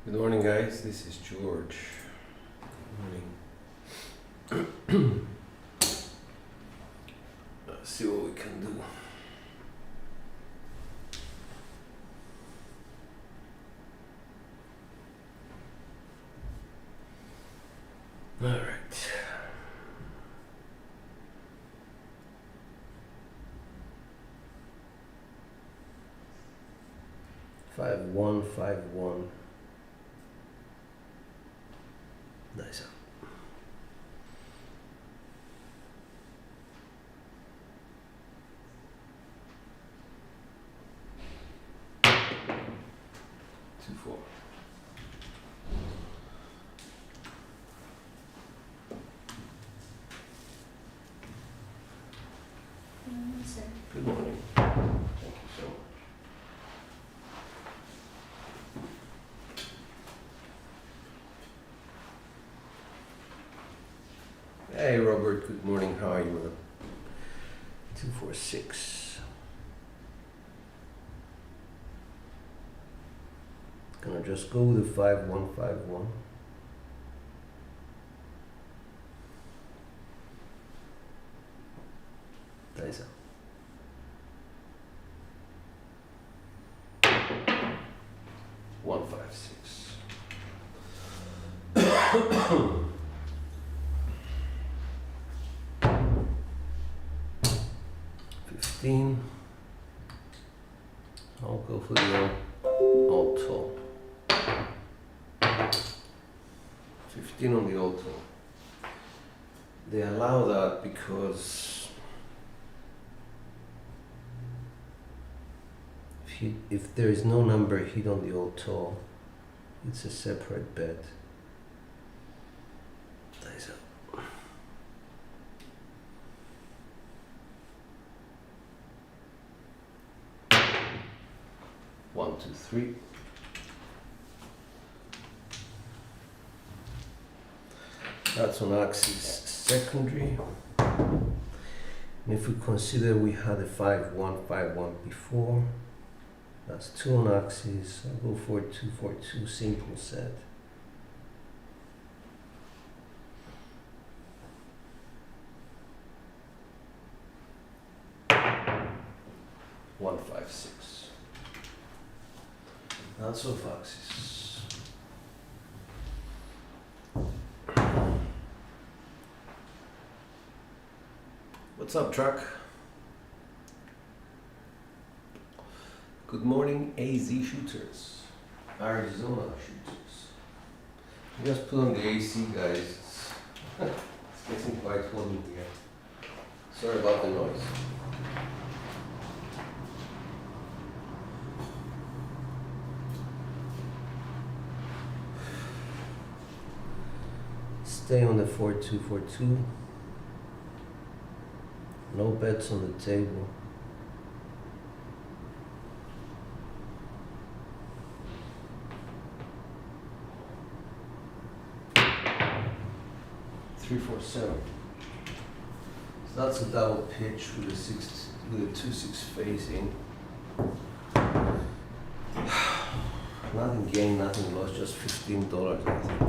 Good morning, guys. This is George. Good morning. Let's see what we can do. All right. Five one. Nice. 2-4. Good morning. Thank you so much. Hey Robert, good morning. How are you, man? 246. Gonna just go with the 5151. Nice. 156. 15. I'll go for the auto. 15 on the auto. They allow that because if there is no number hit on the auto, it's a separate bet. Nice. 1, 2, 3. That's on axis secondary. And if we consider we had a 5-1-5-1 before, that's 2 on axis. I'll go for 2-4-2, simple set. One, 5, 6. That's off axis. What's up, truck? Good morning, AZ shooters, Arizona shooters. You just put on the AC, guys. It's getting quite hot in here. Sorry about the noise. Stay on the 4-2-4-2. No bets on the table. Three, 4, 7. So that's a double pitch with a 2-6 facing. Nothing gained, nothing lost, just $15, I think.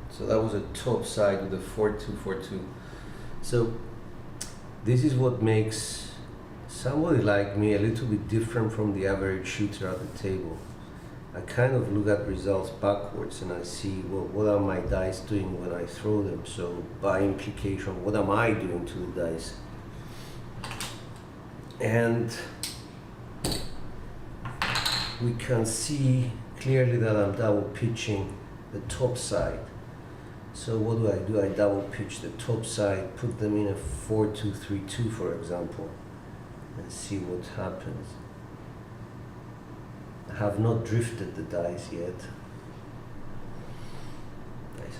So that was a top side with a 4-2-4-2. So this is what makes somebody like me a little bit different from the average shooter at the table. I kind of look at results backwards and I see, well, what are my dice doing when I throw them? So by implication, what am I doing to the dice? And we can see clearly that I'm double pitching the top side. So what do? I double pitch the top side, put them in a 4-2-3-2, for example, and see what happens. I have not drifted the dice yet. Nice.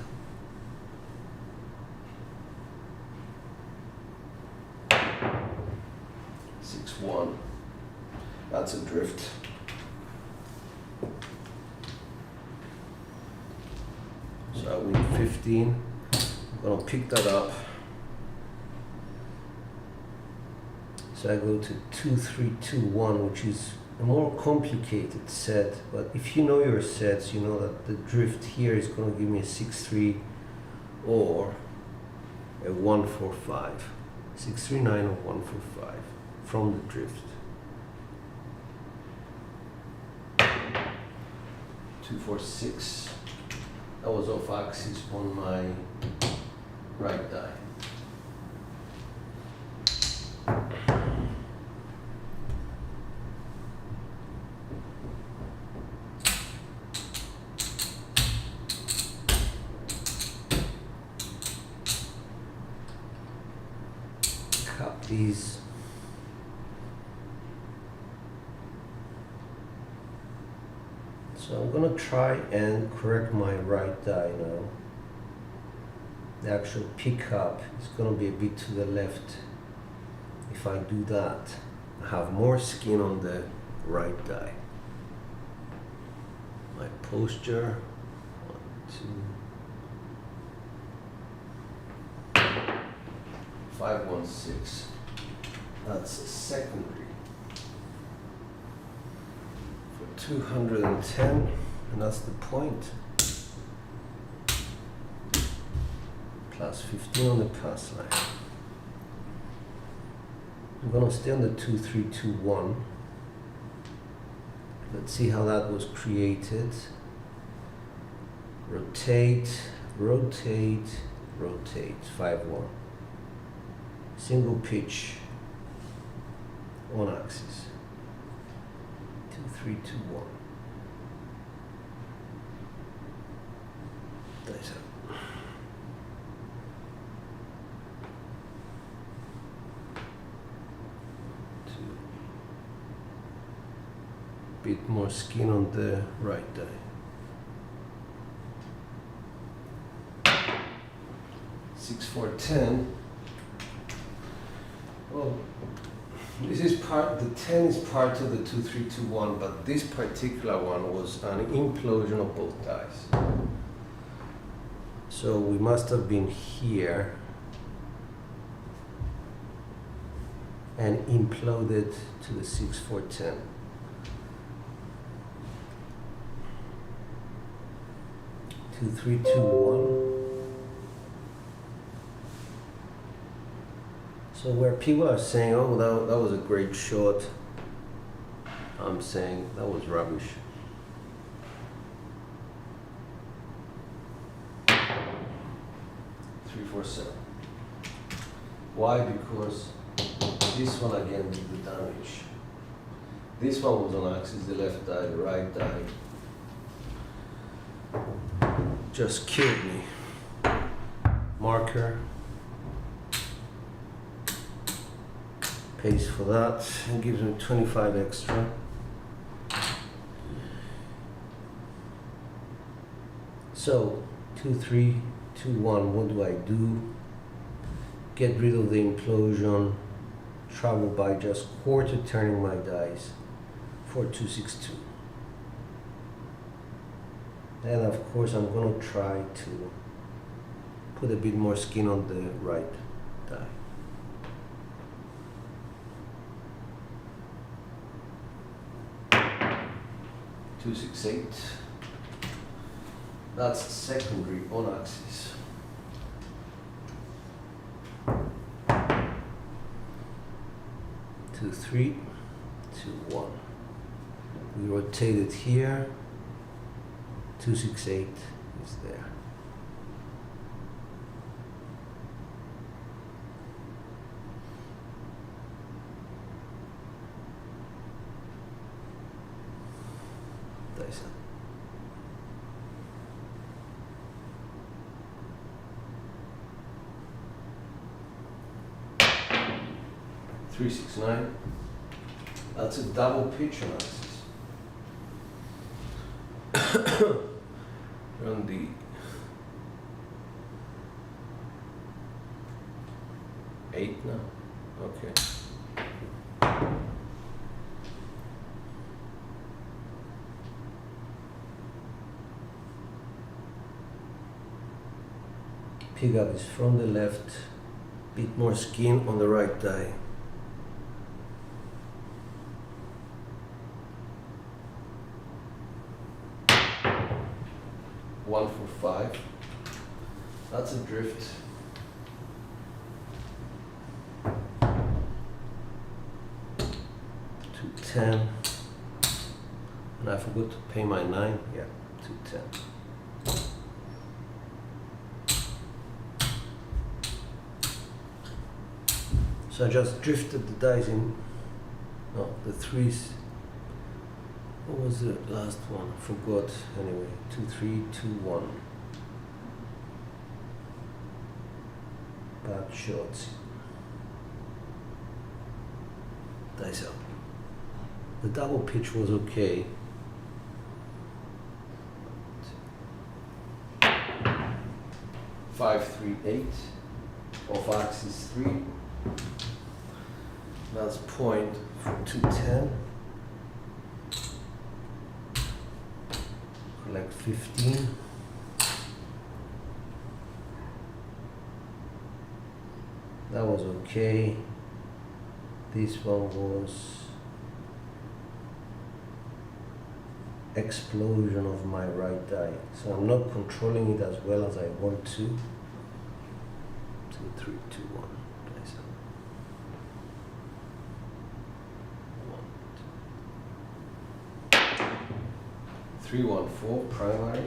6-1. That's a drift. So I win 15. I'm gonna pick that up. So I go to 2-3-2-1, which is a more complicated set, but if you know your sets, you know that the drift here is going to give me a 6-3 or a 1-4-5, 6-3-9 or 1-4-5 from the drift. 2-4-6. That was off axis on my right die. Cut these. So I'm gonna try and correct my right die now. The actual pickup is gonna be a bit to the left. If I do that, I have more skin on the right die. My posture, 1, 2, 5-1-6. That's secondary. 210, and that's the point. Plus 15 on the pass line. I'm gonna stay on the 2-3-2-1. Let's see how that was created. Rotate, rotate, rotate. 5-1. Single pitch on axis. 2-3-2-1. Nice out. Bit more skin on the right die. Six, 4, 10. Well, this is part, the 10 is part of the 2-3-2-1, but this particular one was an implosion of both dies. So we must have been here and imploded to the 6-4-10. Two, 3, 2, 1. So where people are saying, oh, that was a great shot, I'm saying that was rubbish. 3-4-7. Why? Because this one again did the damage. This one was on axis, the left die, the right die. Just killed me. Marker. Pays for that and gives me 25 extra. So 2-3-2-1, what do I do? Get rid of the implosion, travel by just quarter turning my dice for 2-6-2. Then of course I'm gonna try to put a bit more skin on the right die. 2-6-8. That's secondary on axis. Two, 3, 2, 1. We rotate it here. 2-6-8 is there. Dice up. 3-6-9. That's a double pitch analysis. Run the 8 now. Okay. Pickup is from the left, bit more skin on the right die. 1 for 5. That's a drift. $2.10. And I forgot to pay my 9. Yeah, $2.10. So I just drifted the dice in. No, the 3s. What was the last one? I forgot. Anyway, 2, 3, 2, 1. Bad shots. Dice up. The double pitch was okay. 5, 3, 8. Off axis 3. That's point for 210. Collect 15. That was okay. This one was explosion of my right die. So I'm not controlling it as well as I want to. 2, 3, 2, 1. 3, 1, 4 primary.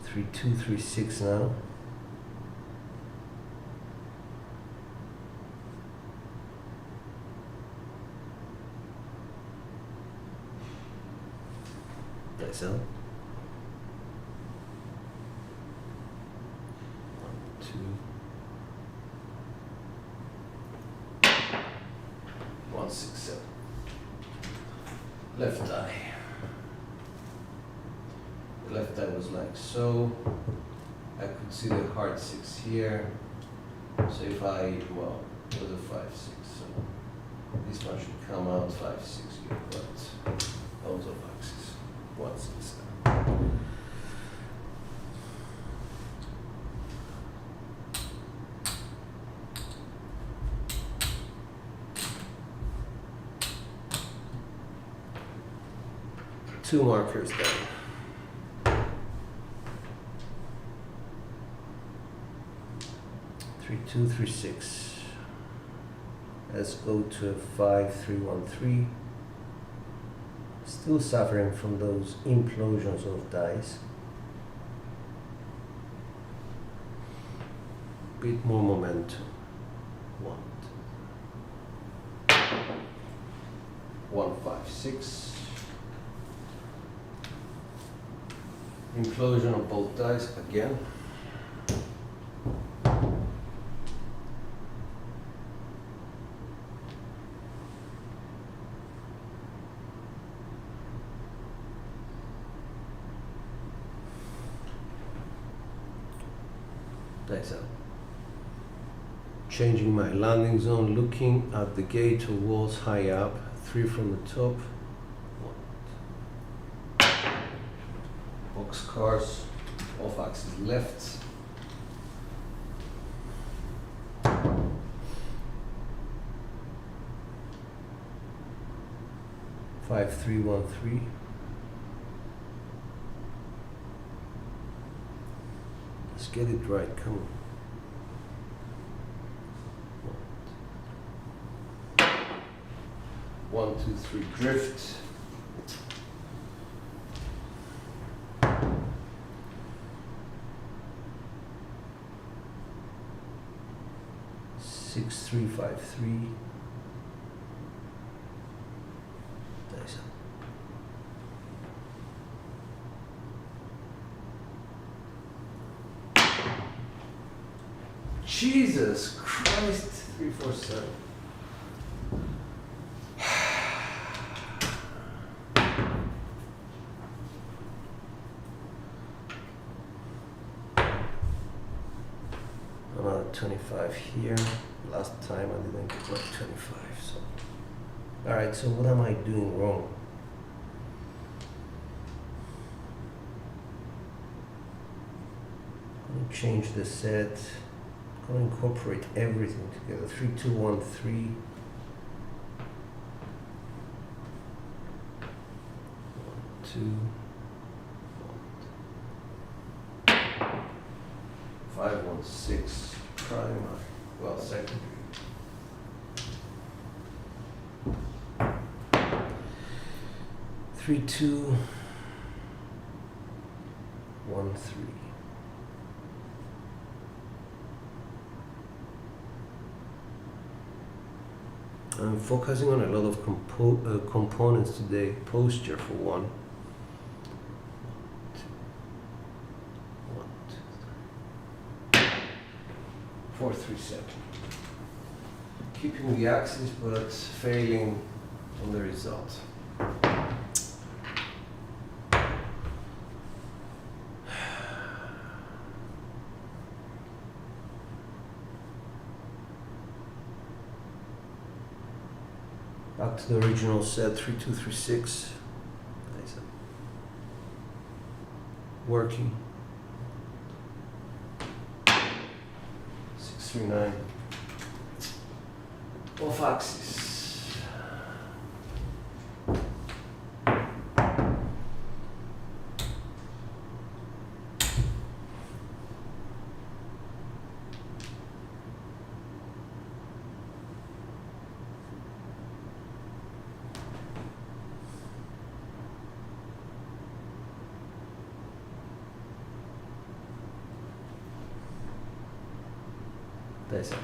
Three, 2, 3, 6 now. Nice out. 1, 2. 1, 6, 7. Left eye. The left eye was like so. I could see the hard 6 here. So if I, well, it was a 5, 6. So this one should come out 5, 6 here, but out of axis. 1, 6, 7. Two markers down. Three, 2, 3, 6. Let's go to 5, 3, 1, 3. Still suffering from those implosions of dice. Bit more momentum. 1, 5, 6. Implosion of both dice again. Dice out. Changing my landing zone, looking at the gate or walls high up. 3 from the top. Boxcars, off axis left. Five, 3, 1, 3. Let's get it right, come on. 1, 2, 3, drift. 6, 3, 5, 3. Dice up. Jesus Christ, 3, 4, 7. Another 25 here. Last time I didn't get my 25, so. Alright, so what am I doing wrong? I'm gonna change the set. I'm going to incorporate everything together. 3, 2, 1, 3. 2, 5, 1, 6, primary, well, secondary. 3, 2, 1, 3. I'm focusing on a lot of components today. Posture for one. 4, 3, 7. Keeping the axis but failing on the result. Back to the original set, 3, 2, 3, 6. Nice. Working. 6, 3, 9. Off axis. That's it. 1,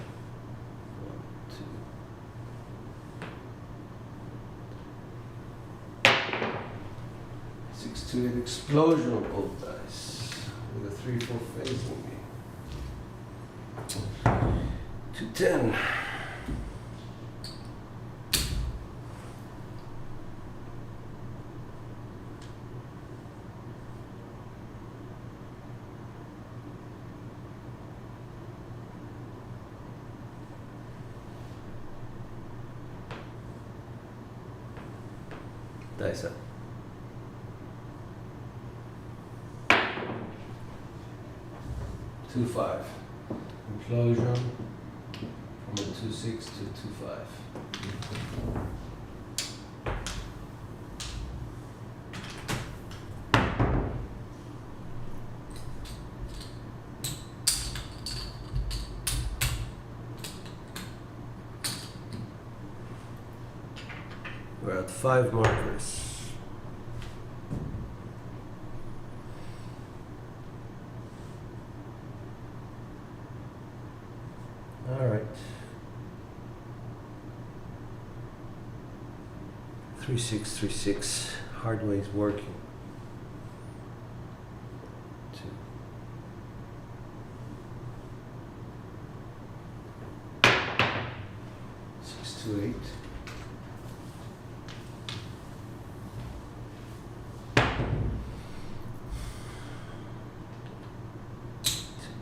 2. 6 to 8 explosion of both dice with a 3, 4 facing me. 2, 10. Dice up. 2, 5. Implosion from a 2, 6 to 2, 5. We're at 5 markers. All right. 3, 6, 3, 6. Hard way is working. 2. 6, 2, 8.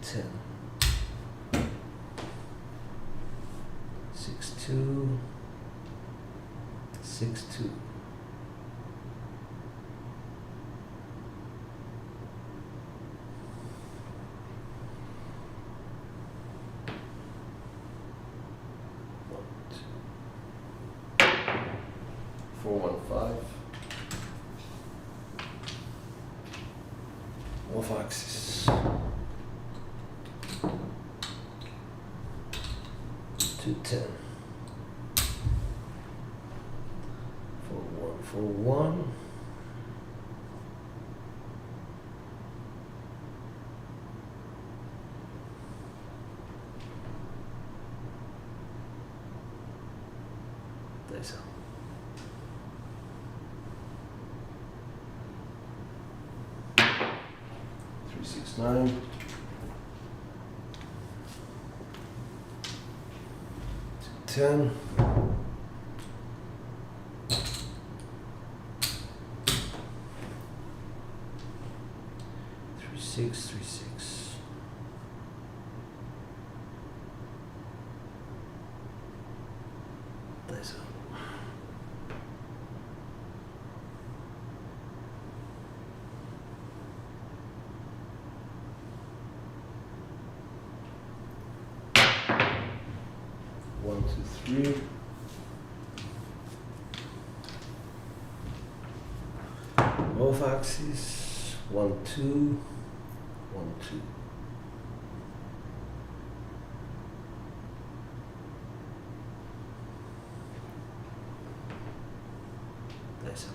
10. 6, 2, 6, 2. One, 2. 4, 1, 5. Off axis. 2, 10. 4, 1, 4, 1. That's all. 3, 6, 9. 10. 3, 6, 3, 6. That's all. grid. Off axis, 1, 2, 1, 2. That's it.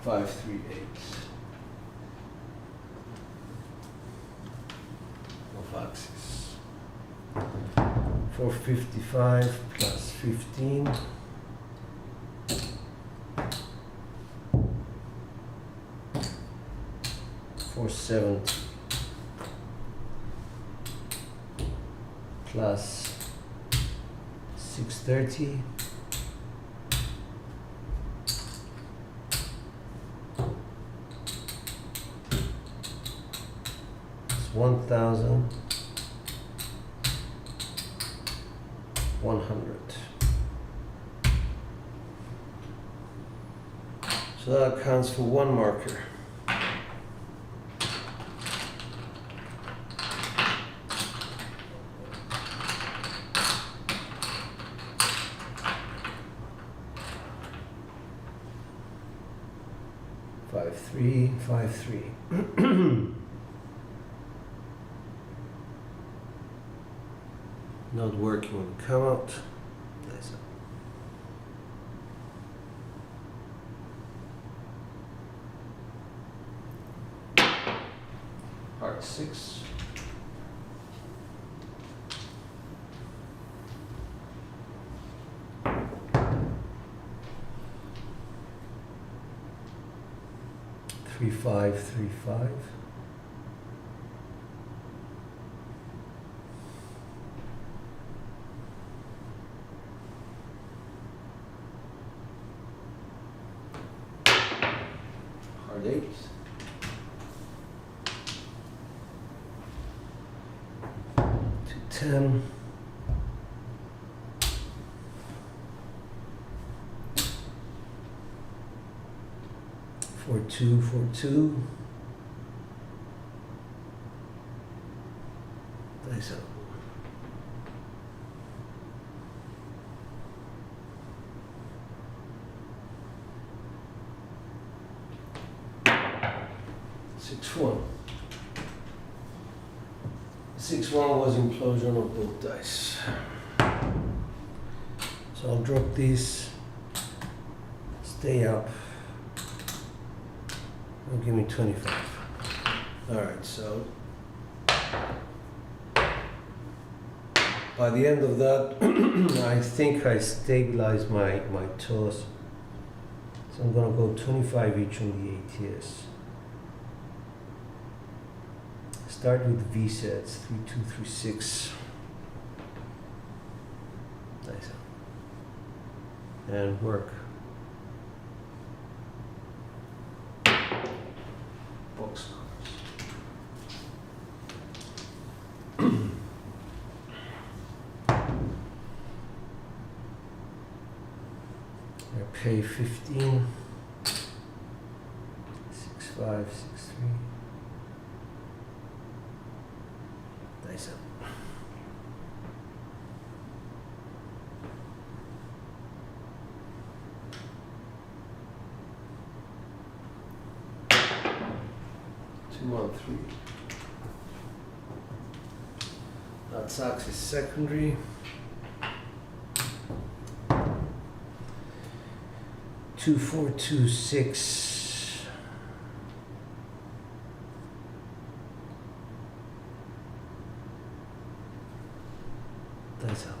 Five, 3, 8. Off axis. 455 plus 15. 470 plus 630 is 1,100. So that accounts for one marker. Five, 3, 5, 3. Not working when we come out. That's it. Heart 6. Three, 5, 3, 5. Hard 8. To 10. For 2, for 2. Nice up. Six, 1. 6, 1 was implosion of both dice. So I'll drop this, stay up. Give me 25. All right, so by the end of that, I think I stabilized my toss. So I'm gonna go 25 each on the ATS. Start with V sets, 3, 2, 3, 6. Nice. And work. Box cars. I pay 15. 6, 5, 6, 3. Nice up. Two, 1, 3. That sucks is secondary. 2, 4, 2, 6. That's how.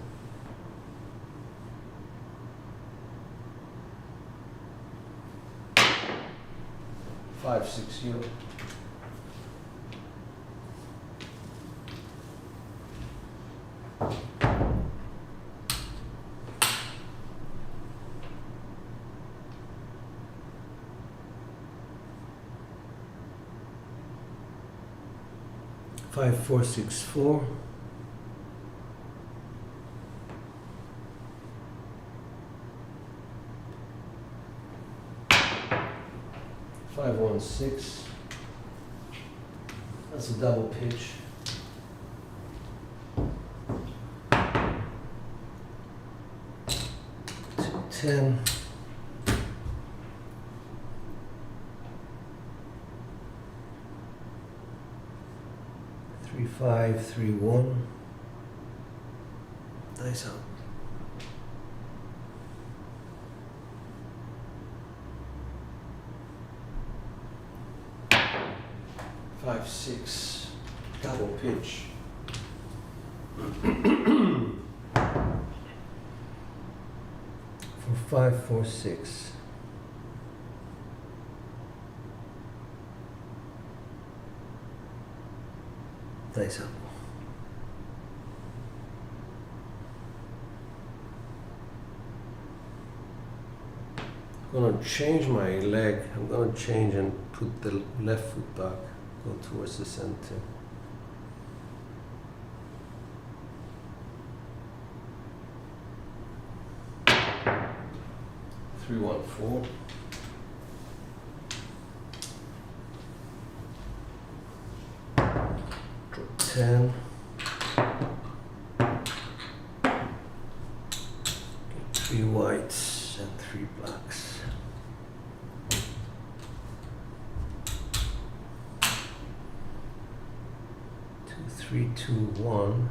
Five, 6, euro. Five, 4, 6, 4. 5, 1, 6. That's a double pitch. Ten. 3-5, 3-1. Dice out. Five, six, double pitch. For 5, 4, 6. Dice up. I'm gonna change my leg. I'm gonna change and put the left foot back, go towards the center. Three, 1, 4. Drop 10. Get 3 whites and 3 blacks. 2, 3, 2, 1.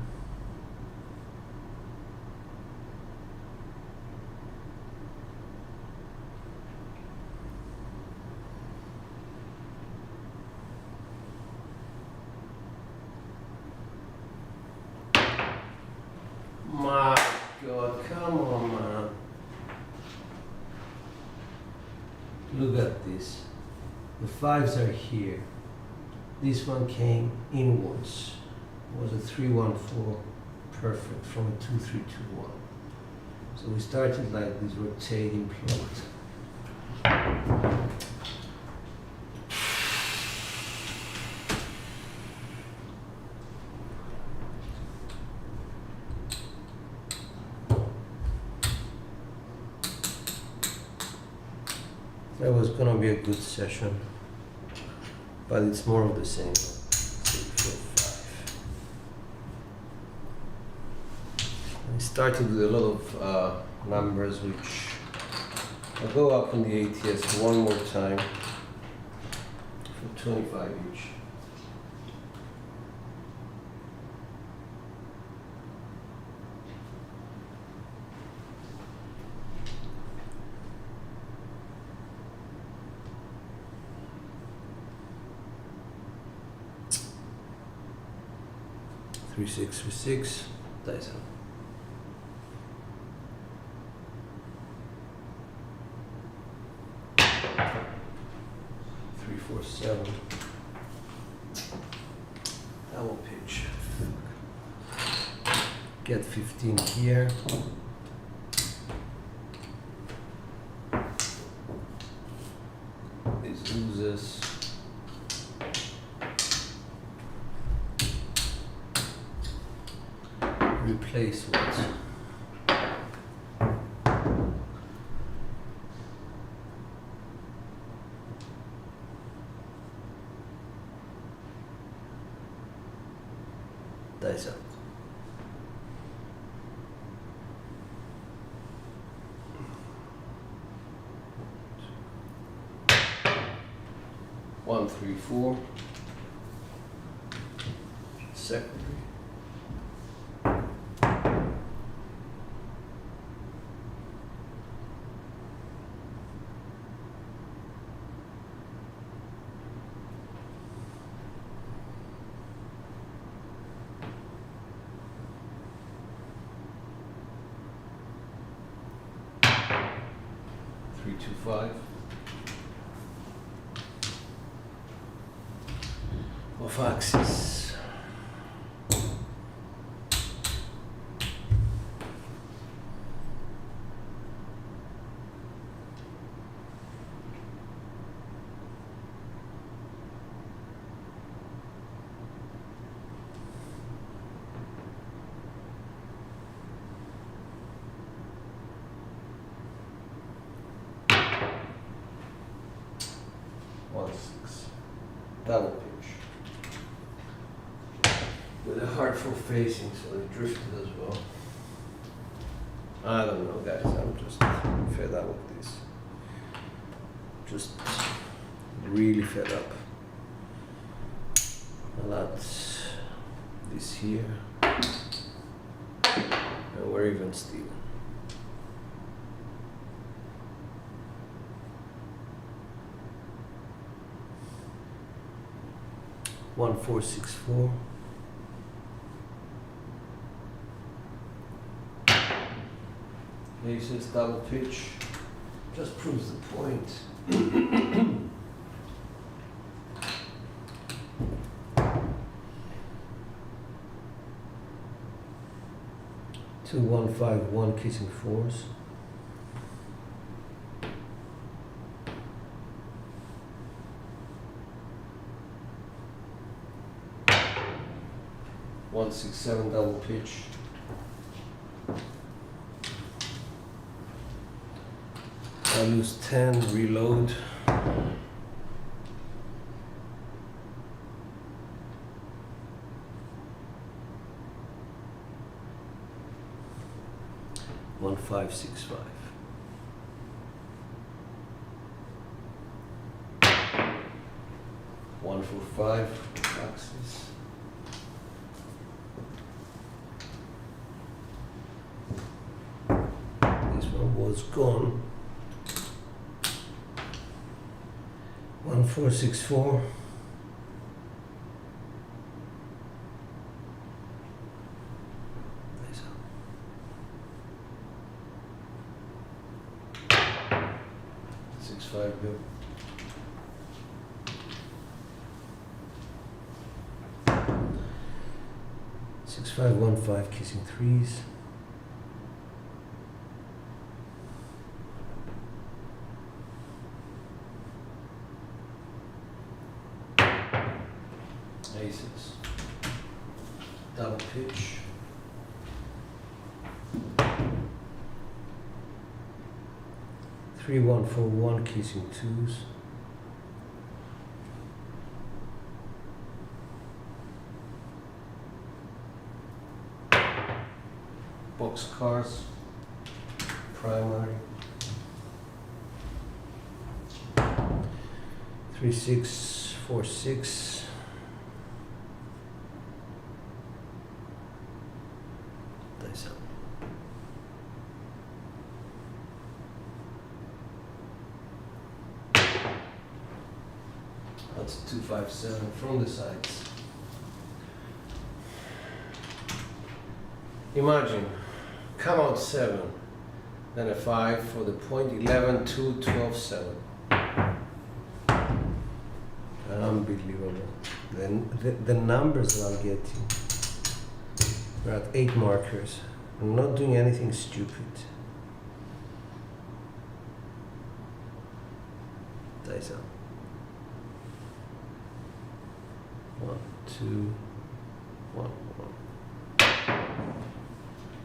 My God, come on, man. Look at this. The 5s are here. This one came inwards. It was a 3, 1, 4, perfect from a 2, 3, 2, 1. So we started like this rotating plot. That was gonna be a good session, but it's more of the same. 3, 4, 5. I started with a lot of numbers, which I'll go up on the ATS one more time for 25 each. Three, 6, 3, 6. Dice out. Three, 4, 7. Double pitch. Get 15 here. This loses. Replace what? Dice out. One, 3, 4. Secondary. Three, 2, 5. Off axis. One, 6. Double pitch. for facing, so they drifted as well. I don't know, guys. I'm just fed up with this. Just really fed up. I'll add this here, and we're even still. One, 4, 6, 4. Aces, double pitch, just proves the point. 2, 1, 5, 1, kissing fours. One, 6, 7, double pitch. I lose 10, reload. One, 5, 6, 5. One, 4, 5. Axis. This one was gone. 1, 4, 6, 4. Nice. 6, 5, go. Six, 5, 1, 5, kissing threes. Aces, double pitch, 3, 1, 4, 1, kissing twos, box cars, primary, 3, 6, 4, 6. That's 2, 5, 7 from the sides. Imagine, come out 7, then a 5 for the point, 11, 2, 12, 7. Unbelievable. Then the numbers that I'm getting. We're at 8 markers. I'm not doing anything stupid. Dice up. 1, 2, 1, 1.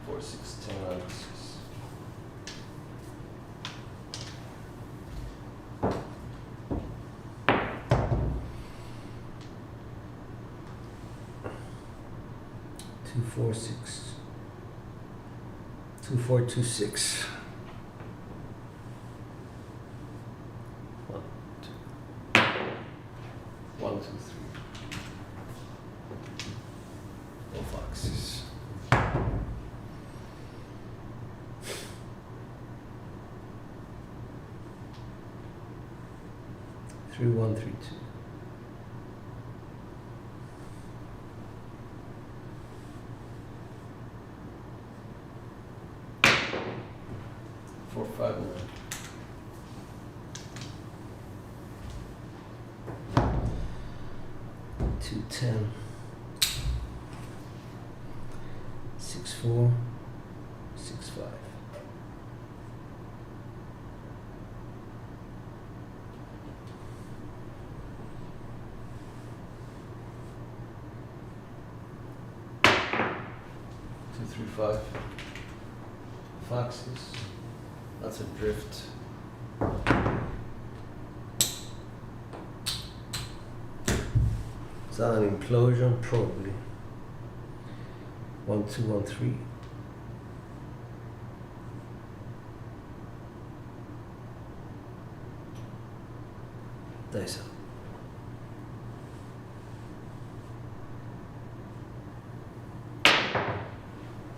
4, 6, 10, 6. Two, 4, 6. 2, 4, 2, 6. 1, 2. 1, 2, 3. Both axes. 3, 1, 3, 2. 4, 5, 9. 2, 10. 6, 4, 6, 5. 2, 3, 5. Foxes. That's a drift. Is that an implosion? Probably. 1213. Dice out.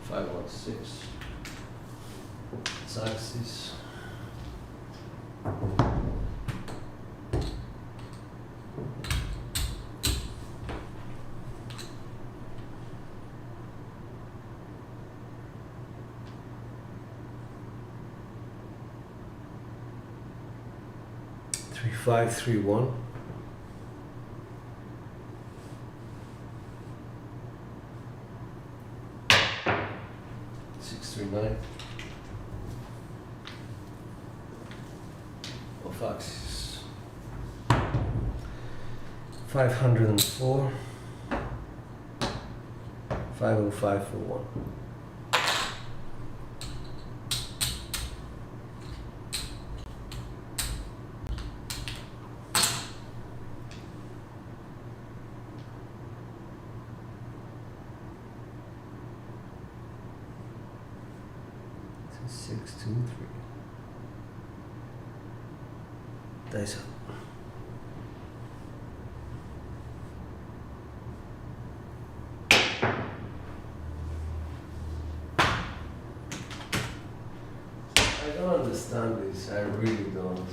Five, 1, 6. Axis. Three, 5, 3, 1. Six, 3, 9. Off axis. 504. 505 for 1. Six, 2, 3. Dice up. I don't understand this. I really don't. 2,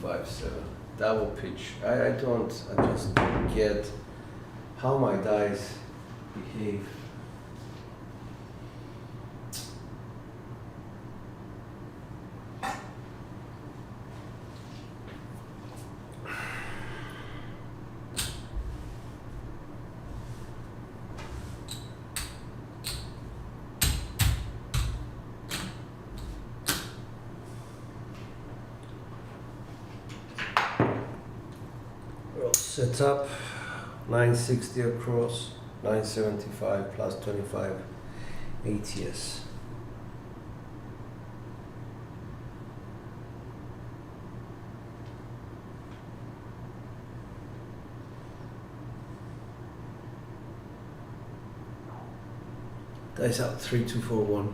5, 7. Double pitch. I just don't get how my dice behave. Set up 960 across, 975 plus 25 ATS. Dice out 3, 2, 4, 1.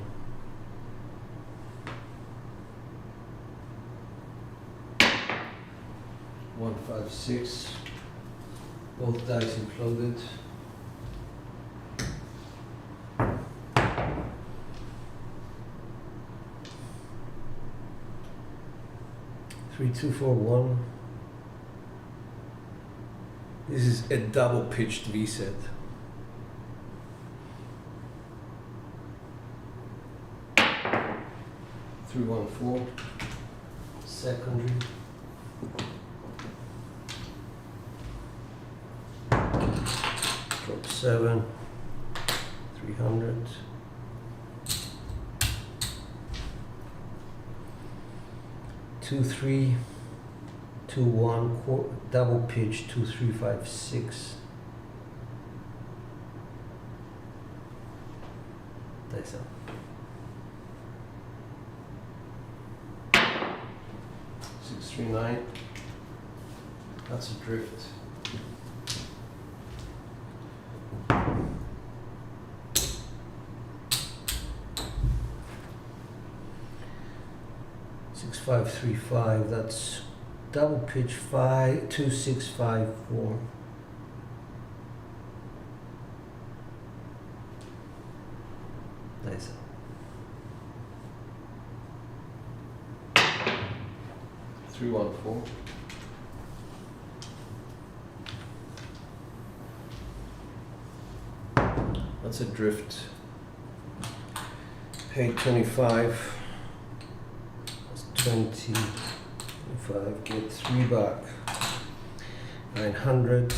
One, 5, 6. Both dice imploded. Three, 2, 4, 1. This is a double pitched V set. Three, 1, 4. Secondary. Drop 7, 300. Two, 3, 2, 1, double pitch, 2, 3, 5, 6. Dice up. 6, 3, 9. That's a drift. Six, 5, 3, 5. That's double pitch 5, 2, 6, 5, 4. Nice. 3, 1, 4. That's a drift. Paid 25. 20, 25, get 3 back, 900,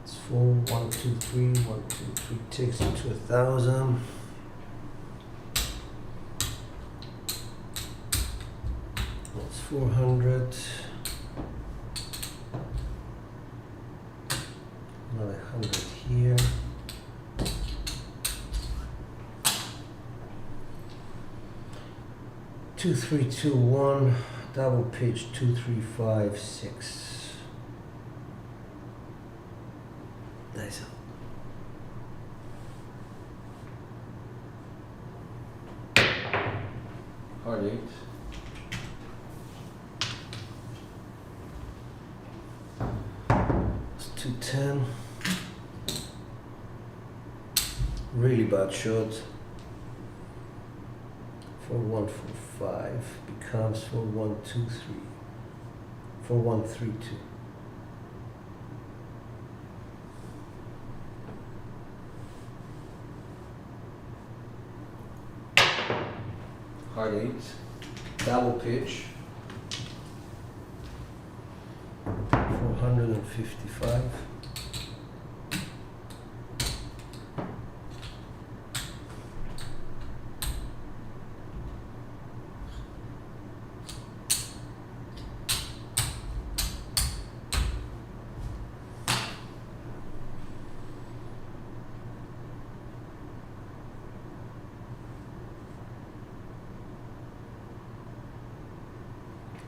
it's 4, 1, 2, 3, 1, 2, 3, takes it to 1,000, that's 400, another 100 here. 2-3-2-1, double pitch 2-3-5-6. Nice. Hard 8. It's 2-10. Really bad shot. 4-1-4-5 becomes 4-1-2-3. 4-1-3-2. Hard 8, double pitch, 455.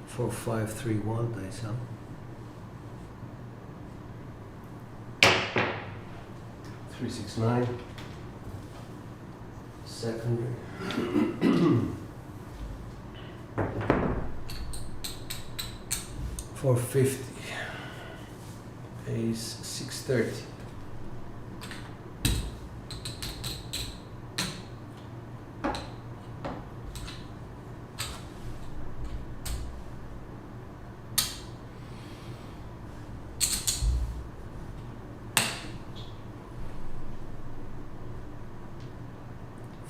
Four, 5, 3, 1, dice up. 3-6-9. Secondary. 450. Ace 630.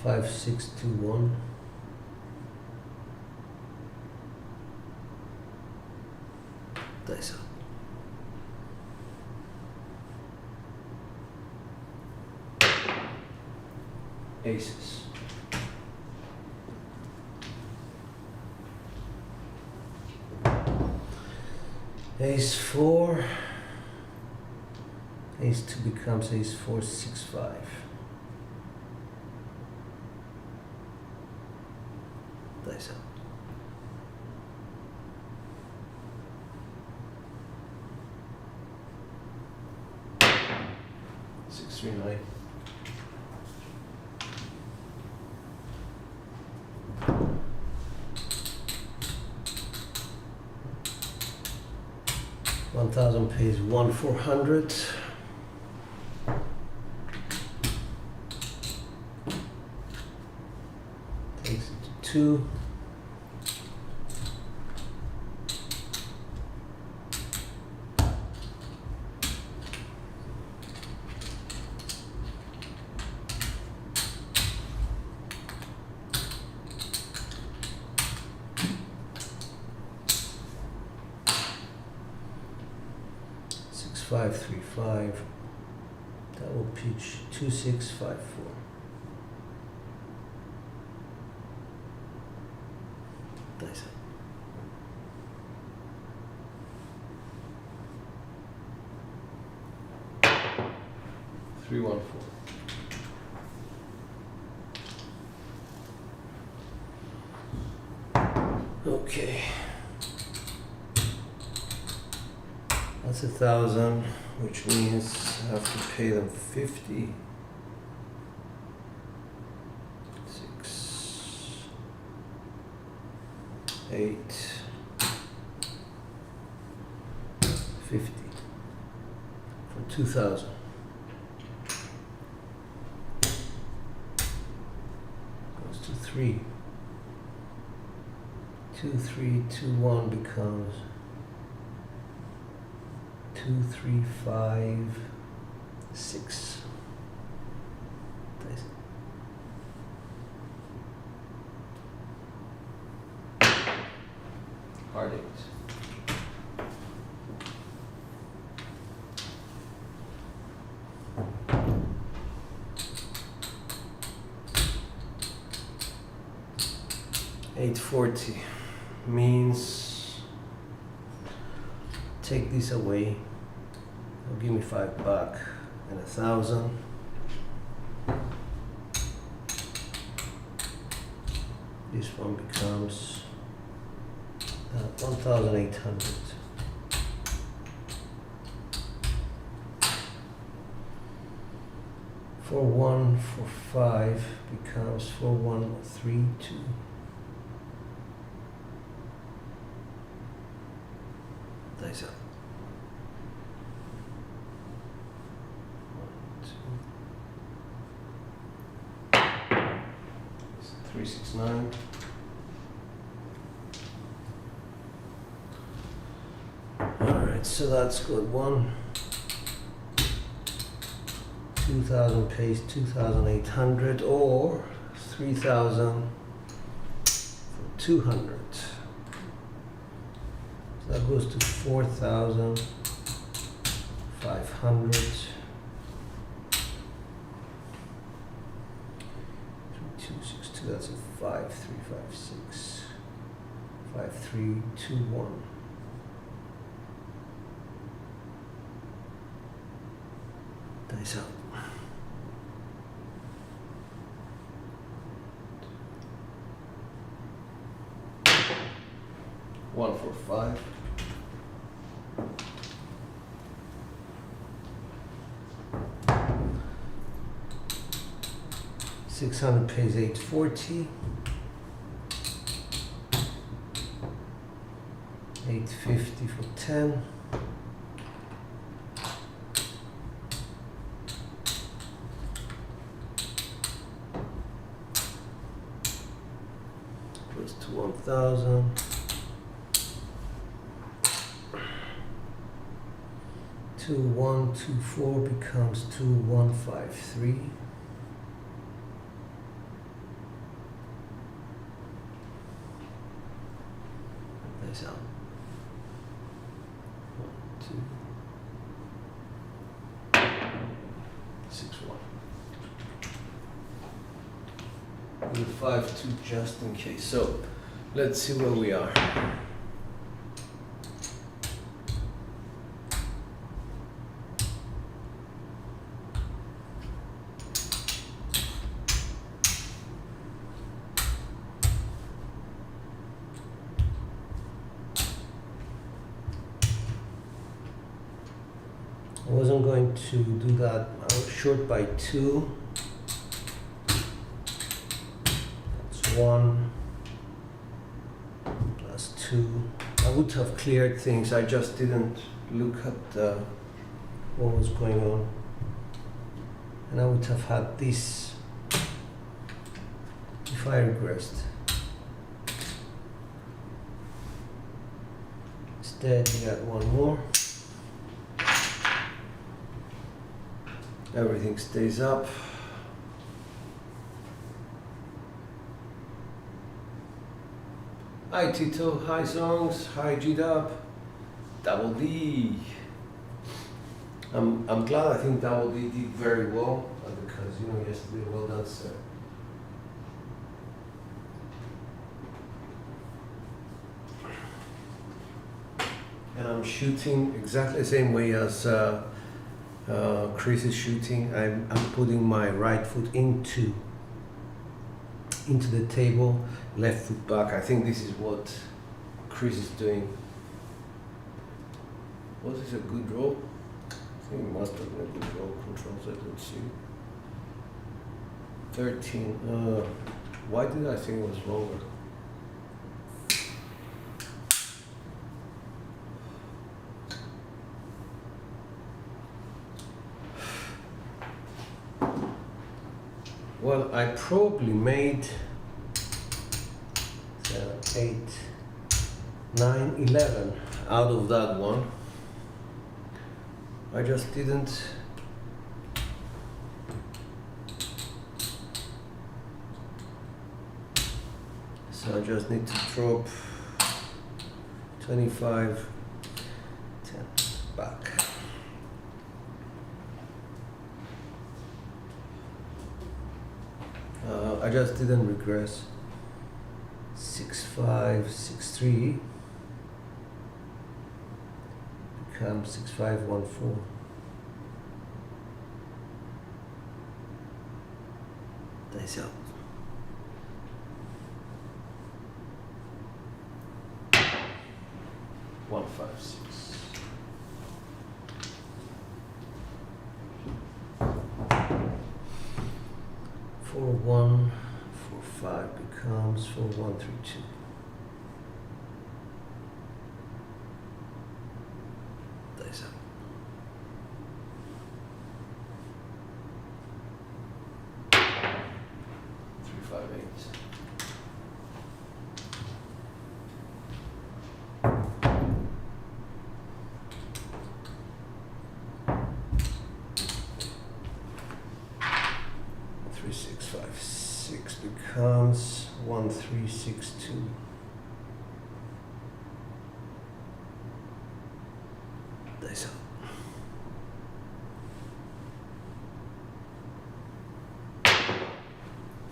Five, 6, 2, 1. Dice up. Aces. Ace 4. Ace 2 becomes ace 4, 6, 5. Dice up. Six, 3, 9. $1,000 pays 1,400. Takes it to 2. Six, 5, 3, 5. Double pitch 2, 6, 5, 4. Dice up. 3, 1, 4. Okay. That's 1,000, which means I have to pay them 50. 6, 8, 50 for 2,000. Goes to 3. 2, 3, 2, 1 becomes 2, 3, 5, 6. Dice. Hard 8. $840 means take this away. It'll give me $5 and 1,000. This one becomes 1,800. 4145 becomes 4132. Nice up. 369. Alright, so that's good. 2,000 pays 2,800 or 3,200. So that goes to 4,500. 3262, that's a 5356. 5321. Dice out. One for 5. $600 pays 840. 850 for 10. Goes to 1,000. 2124 becomes 2153. Nice out. 1, 2, 6, 1. With 5, 2 just in case. So let's see where we are. I wasn't going to do that. I was short by 2. That's 1 plus 2. I would have cleared things. I just didn't look at what was going on. And I would have had this if I regressed. Instead, you got one more. Everything stays up. Hi Tito, hi Songs, hi G-Dub, Double D. I'm glad. I think Double D did very well because yesterday, well done, sir. And I'm shooting exactly the same way as Chris is shooting. I'm putting my right foot into the table, left foot back. I think this is what Chris is doing. Was this a good draw? I think it must have been a good draw. Controls, let's see. 13. Why did I think it was longer? Well, I probably made 7, 8, 9, 11 out of that one. I just didn't. So I just need to drop 25, 10 back. I just didn't regress. 6, 5, 6, 3 becomes 6, 5, 1, 4. Dice out. 156. Four one, 4 5 becomes 4 1 3 2. Dice up. Three 5 8. Becomes 1 3 6 2. Dice up.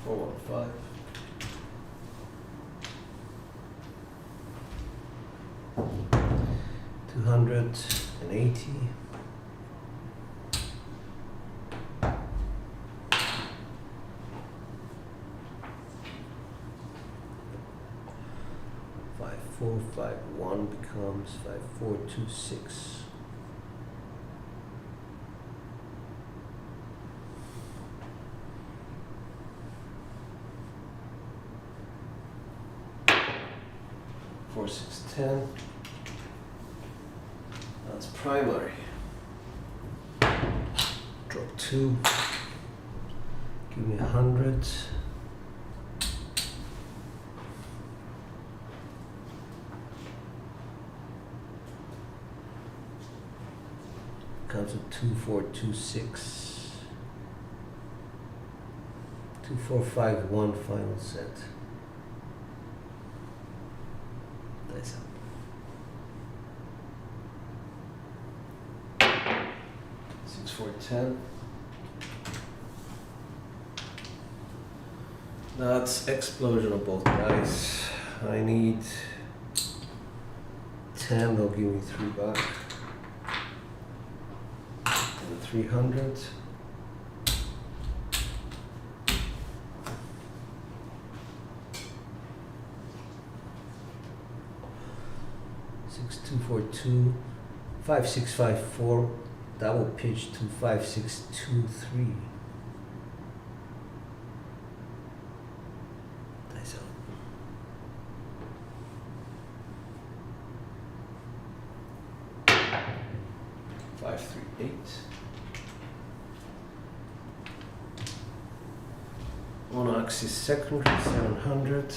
4 1 5. $280. 4 5 1 becomes 5 4 2 6. Four 6 10. That's primary. Drop 2. Give me 100. Comes at 2 4 2 6. 2 4 5 1 final set. Dice up. 6 4 10. That's explosion of both dice. I need 10. They'll give me 3 back. 300. Six 2 4 2 5 6 5 4. Double pitch to 5 6 2 3. Dice out. 5 3 8. On axis secondary 700.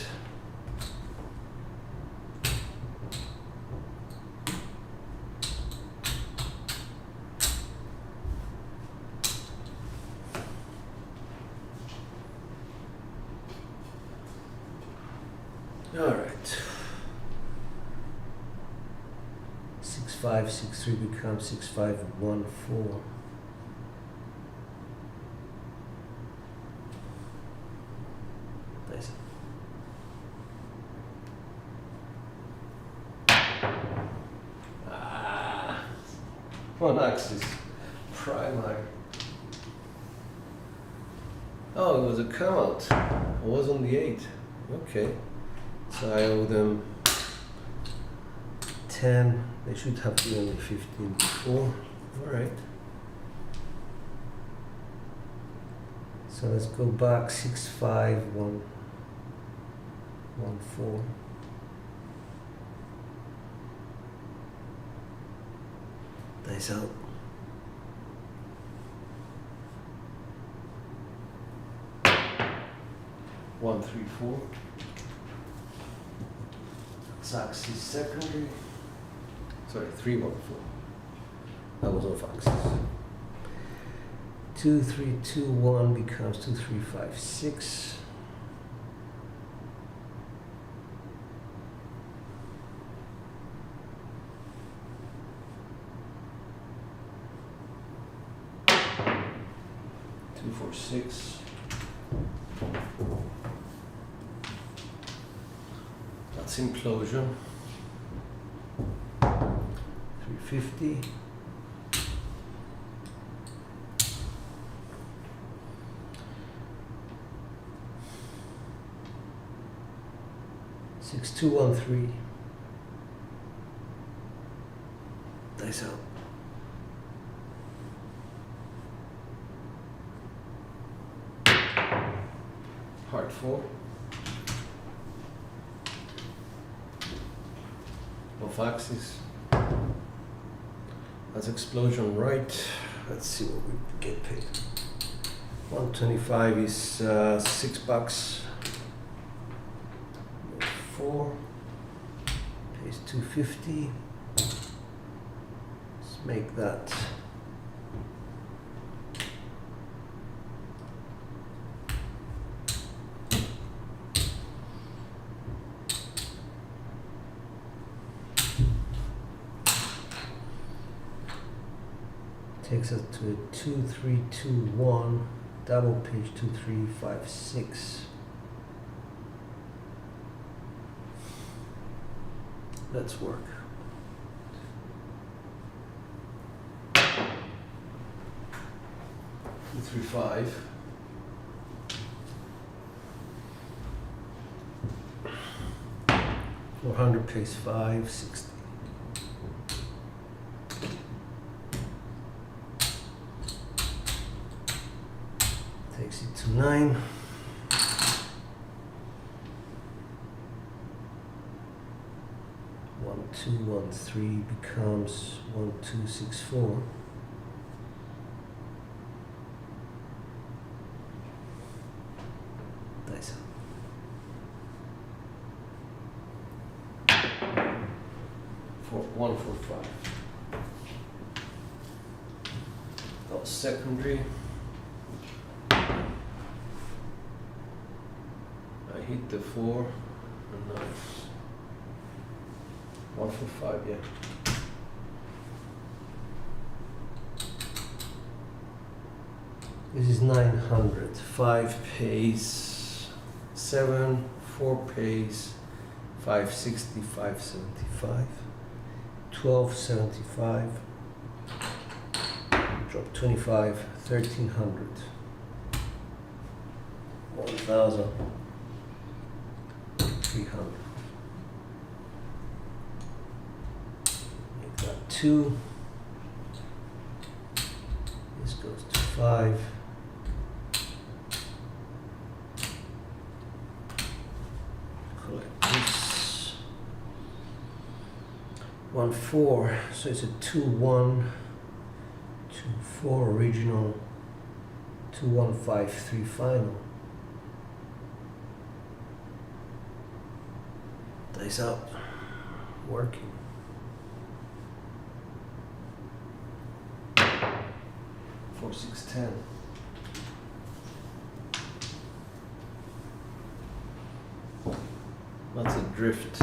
All right. 6 5 6 3 becomes 6 5 1 4. One axis primary. Oh, it was a come out. It was on the 8. Okay. So I owe them 10. They should have given me 15 before. Alright. So let's go back 6 5 1 1 4. Dice out. One 3 4. Axis secondary. Sorry, 3 1 4. That was off axis. 2 3 2 1 becomes 2 3 5 6. Two 4 6. That's implosion. 350. Six 2 1 3. Dice out. Heart 4. Off axis. That's explosion right. Let's see what we get paid. 125 is $6. 4 pays 250. Let's make that takes us to a 2321 double page 2356. Let's work. Two, 3, 5. $400 pays 560. Takes it to 9. 1, 2, 1, 3 becomes 1, 2, 6, 4. Dice out. 1, 4, 5. That was secondary. I hit the 4 and nice. 1 for 5, yeah. This is 900. 5 pays 7, 4 pays 560, 575, 1275. Drop 25, 1300, 1,300. 2. This goes to 5. Collect this. 1, 4. So it's a 2, 1, 2, 4 original, 2, 1, 5, 3 final. Dice up. Working. 4, 6, 10. That's a drift.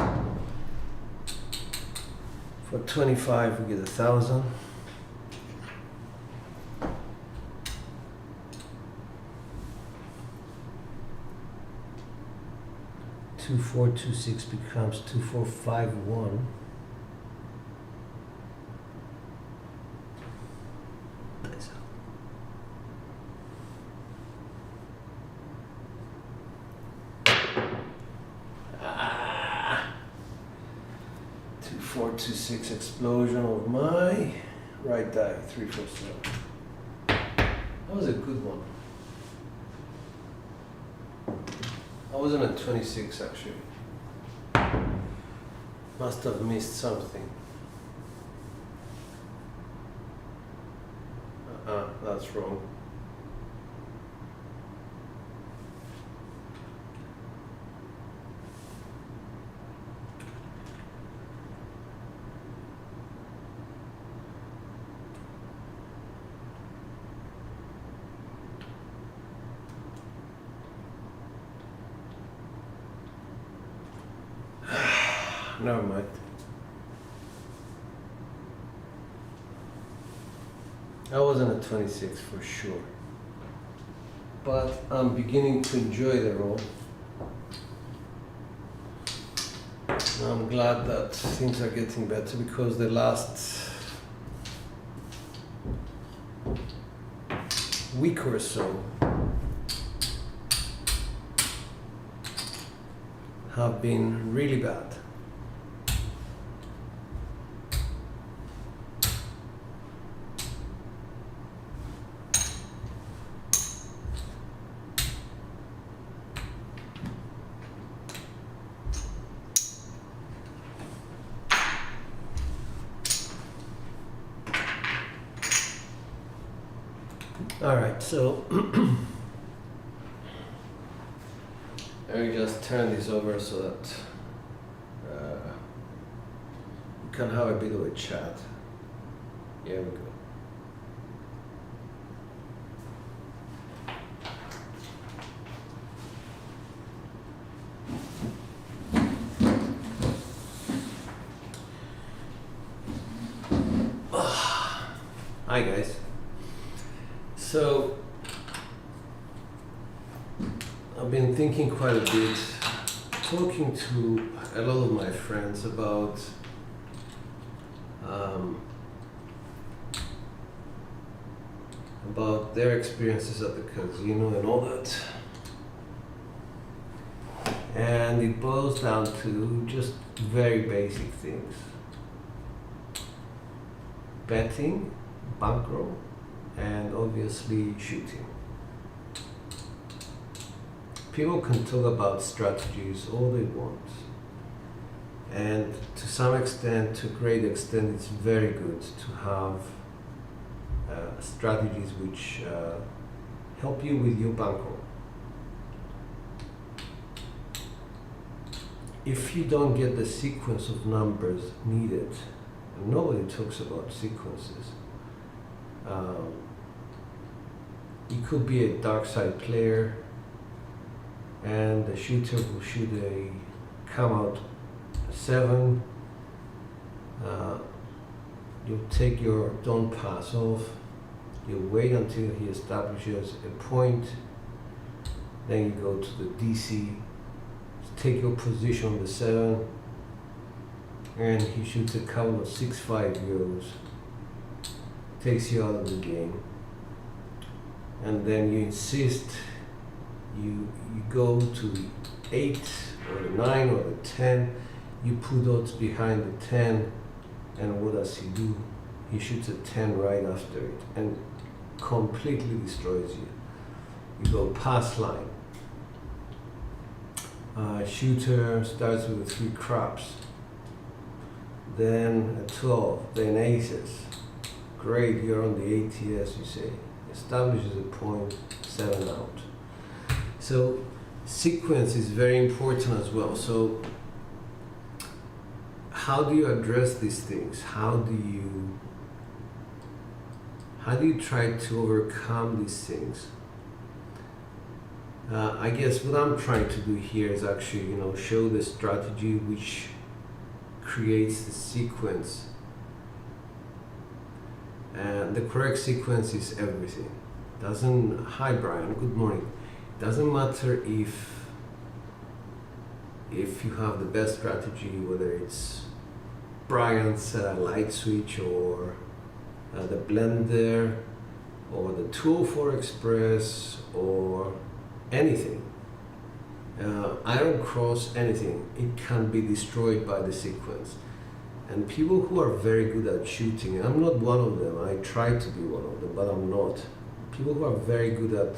For 25 we get 1,000. 2, 4, 2, 6 becomes 2, 4, 5, 1. Dice out. 4, 2, 6 explosion of my right die. 3, 4, 7. That was a good one. I wasn't at 26 actually. Must have missed something. That's wrong. Never mind. I wasn't at 26 for sure. But I'm beginning to enjoy the role. I'm glad that things are getting better because the last week or so have been really bad. All right, so let me just turn this over so that we can have a bit of a chat. Here we go. Hi guys. So I've been thinking quite a bit, talking to a lot of my friends about their experiences at the casino and all that. And it boils down to just very basic things. Betting, bankroll, and obviously shooting. People can talk about strategies all they want, and to some extent, to a great extent, it's very good to have strategies which help you with your bankroll. If you don't get the sequence of numbers needed, and nobody talks about sequences, you could be a dark side player and the shooter will shoot a come out 7, you take your don't pass off, you wait until he establishes a point, then you go to the DC, take your position on the 7, and he shoots a couple of 6-5 euros, takes you out of the game, and then you insist, you go to the 8 or the 9 or the 10, you put odds behind the 10, and what does he do? He shoots a 10 right after it and completely destroys you. You go pass line. Shooter starts with the 3 craps, then a 12, then aces. Great, you're on the ATS, you say. Establishes a point, 7 out. So sequence is very important as well. So how do you address these things? How do you try to overcome these things? I guess what I'm trying to do here is actually, show the strategy which creates the sequence. And the correct sequence is everything. Hi Brian, good morning. Doesn't matter if you have the best strategy, whether it's Brian's light switch or the blender or the 204 express or anything. Iron cross, anything, it can be destroyed by the sequence. And people who are very good at shooting, and I'm not one of them, I try to be one of them, but I'm not. People who are very good at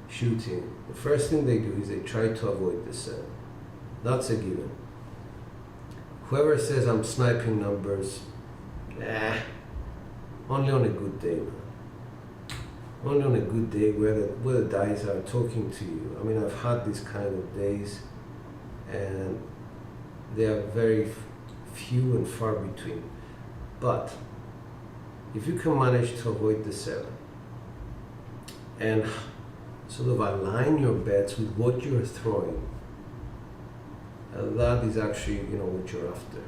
shooting, the first thing they do is they try to avoid the 7. That's a given. Whoever says I'm sniping numbers, only on a good day, man. Only on a good day where the dice are talking to you. I mean, I've had these kind of days, and they are very few and far between. But if you can manage to avoid the 7 and sort of align your bets with what you're throwing, that is actually what you're after,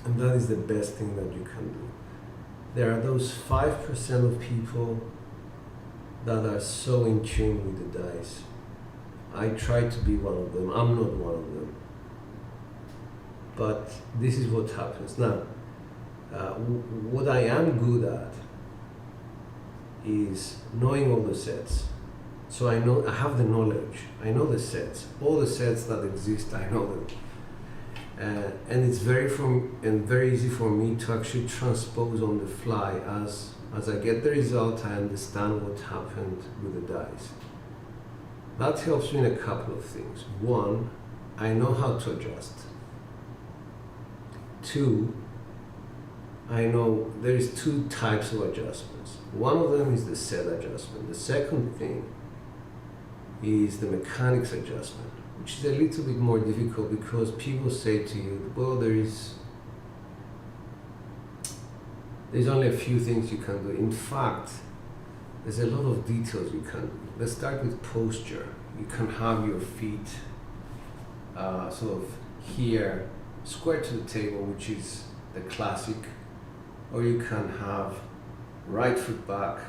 and that is the best thing that you can do. There are those 5% of people that are so in tune with the dice. I try to be one of them. I'm not one of them. But this is what happens. Now, what I am good at is knowing all the sets. So I have the knowledge. I know the sets. All the sets that exist, I know them. And it's very easy for me to actually transpose on the fly. As I get the result, I understand what happened with the dice. That helps me in a couple of things. 1, I know how to adjust. 2, I know there is two types of adjustments. One of them is the set adjustment. The second thing is the mechanics adjustment, which is a little bit more difficult because people say to you, well, there's only a few things you can do. In fact, there's a lot of details you can do. Let's start with posture. You can have your feet sort of here, square to the table, which is the classic, or you can have right foot back,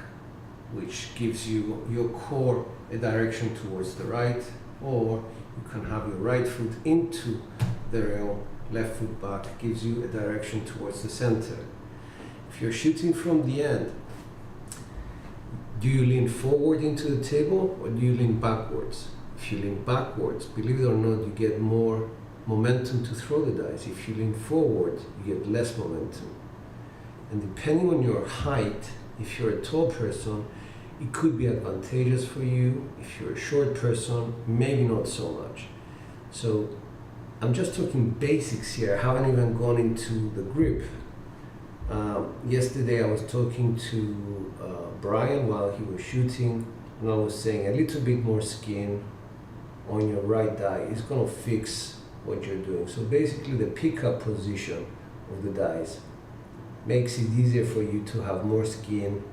which gives you your core a direction towards the right, or you can have your right foot into the rail, left foot back, gives you a direction towards the center. If you're shooting from the end, do you lean forward into the table or do you lean backwards? If you lean backwards, believe it or not, you get more momentum to throw the dice. If you lean forward, you get less momentum. And depending on your height, if you're a tall person, it could be advantageous for you. If you're a short person, maybe not so much. So I'm just talking basics here. I haven't even gone into the grip. Yesterday I was talking to Brian while he was shooting, and I was saying a little bit more skin on your right die is going to fix what you're doing. So basically the pickup position of the dice makes it easier for you to have more skin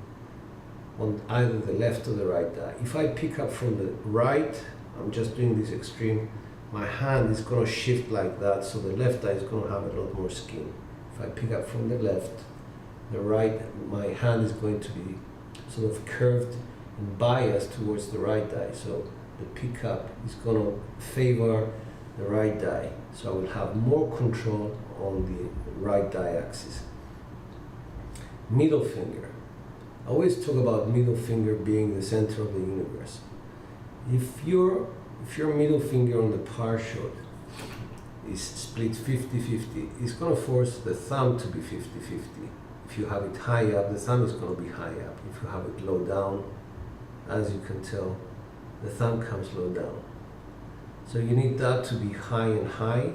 on either the left or the right die. If I pick up from the right, I'm just doing this extreme, my hand is going to shift like that, so the left die is going to have a lot more skin. If I pick up from the left, the right, my hand is going to be sort of curved and biased towards the right die. So the pickup is going to favor the right die. So I will have more control on the right die axis. Middle finger. I always talk about middle finger being the center of the universe. If your middle finger on the par shot is split 50-50, it's going to force the thumb to be 50-50. If you have it high up, the thumb is going to be high up. If you have it low down, as you can tell, the thumb comes low down. So you need that to be high and high,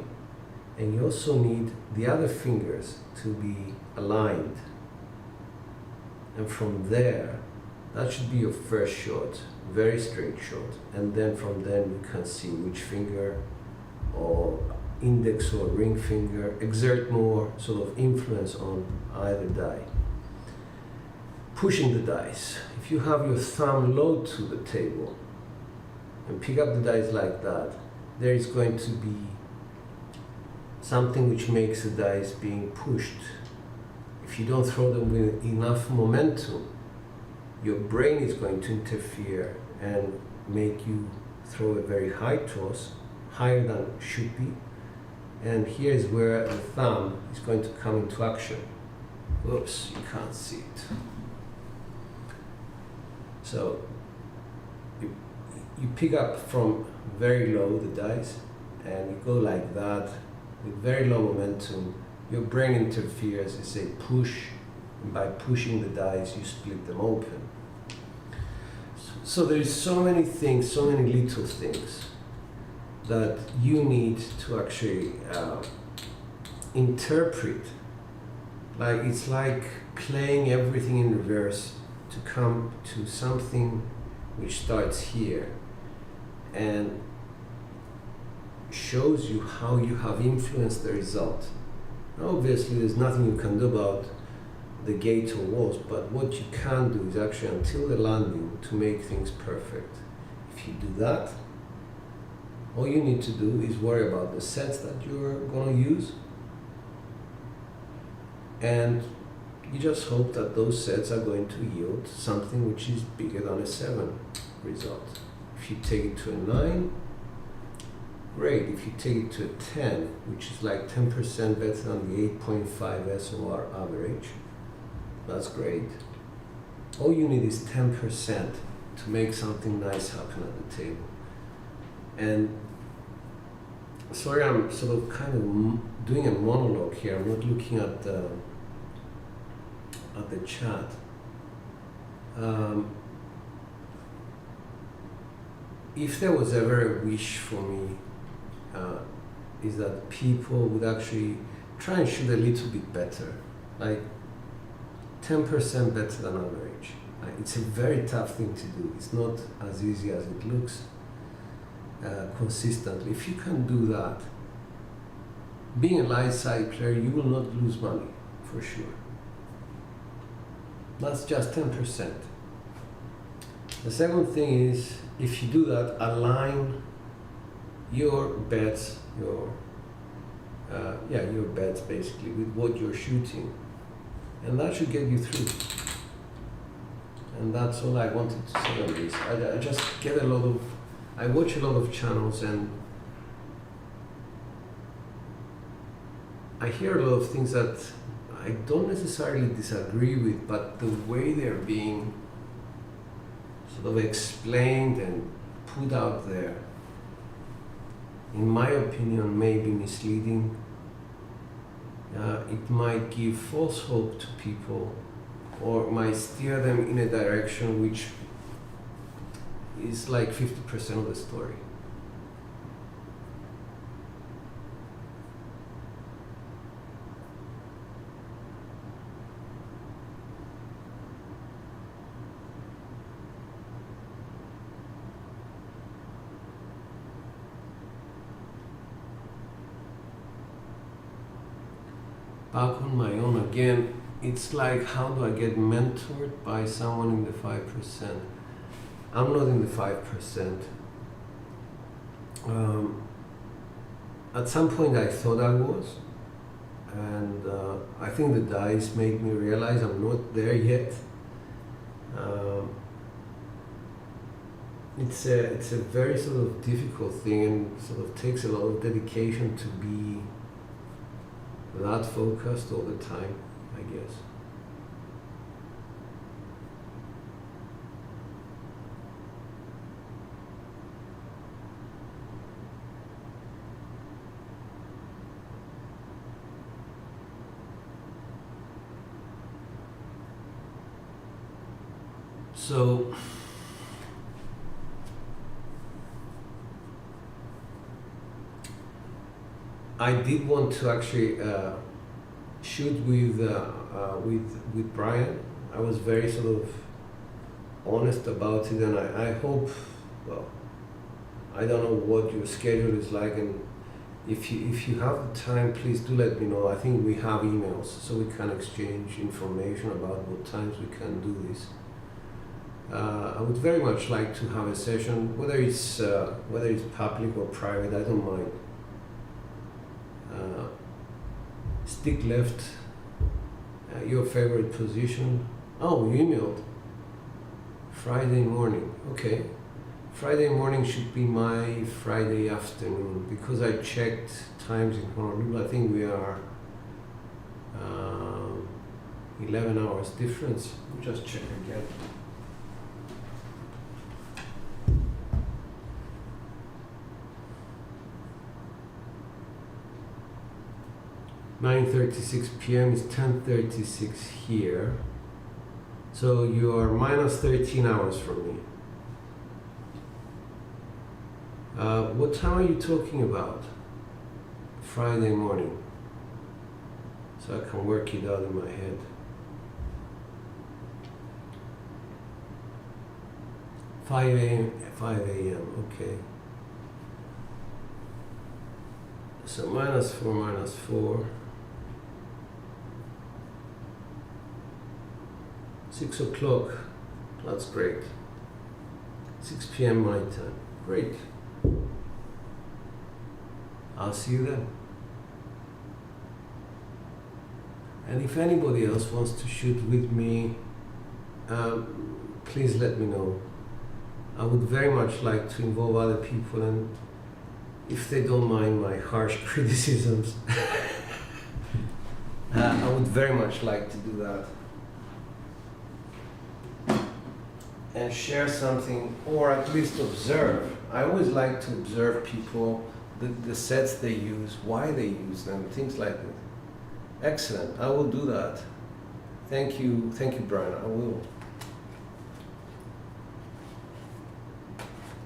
and you also need the other fingers to be aligned. And from there, that should be your first shot, very straight shot. And then from then you can see which finger or index or ring finger exert more sort of influence on either die. Pushing the dice. If you have your thumb low to the table and pick up the dice like that, there is going to be something which makes the dice being pushed. If you don't throw them with enough momentum, your brain is going to interfere and make you throw a very high toss, higher than it should be. And here is where the thumb is going to come into action. Oops, you can't see it. So you pick up from very low the dice and you go like that with very low momentum. Your brain interferes, you say push, and by pushing the dice you split them open. So there's so many things, so many little things that you need to actually interpret. Like it's like playing everything in reverse to come to something which starts here and shows you how you have influenced the result. Obviously there's nothing you can do about the gate or walls, but what you can do is actually until the landing to make things perfect. If you do that, all you need to do is worry about the sets that you're going to use, and you just hope that those sets are going to yield something which is bigger than a 7 result. If you take it to a 9, great. If you take it to a 10, which is like 10% better than the 8.5 SOR average, that's great. All you need is 10% to make something nice happen at the table. And sorry, I'm sort of kind of doing a monologue here. I'm not looking at the chat. If there was ever a wish for me, is that people would actually try and shoot a little bit better. Like 10% better than average. It's a very tough thing to do. It's not as easy as it looks consistently. If you can do that, being a light side player, you will not lose money, for sure. That's just 10%. The second thing is, if you do that, align your bets, your bets basically with what you're shooting, and that should get you through. And that's all I wanted to say on this. I just get I watch a lot of channels and I hear a lot of things that I don't necessarily disagree with, but the way they're being sort of explained and put out there, in my opinion, may be misleading. It might give false hope to people, or might steer them in a direction which is like 50% of the story. Back on my own again, it's like, how do I get mentored by someone in the 5%? I'm not in the 5%. At some point I thought I was, and I think the dice made me realize I'm not there yet. It's a very sort of difficult thing, and sort of takes a lot of dedication to be that focused all the time, I guess. So I did want to actually shoot with Brian. I was very sort of honest about it, and I hope, well, I don't know what your schedule is like, and if you have the time, please do let me know. I think we have emails, so we can exchange information about what times we can do this. I would very much like to have a session, whether it's public or private, I don't mind. Stick left, your favorite position. Oh, you emailed. Friday morning, okay. Friday morning should be my Friday afternoon, because I checked times in Honolulu. I think we are 11 hours difference. Let me just check again. (9:36 p.m. is 10:36 here. So you are minus 13 hours from me. What time are you talking about? Friday morning. So I can work it out in my head. 5 a.m. Okay. So minus 4. 6 o'clock, that's great. 6 p.m. my time, great. I'll see you then. And if anybody else wants to shoot with me, please let me know. I would very much like to involve other people, and if they don't mind my harsh criticisms, I would very much like to do that. And share something, or at least observe. I always like to observe people, the sets they use, why they use them, things like that. Excellent, I will do that. Thank you, Brian, I will.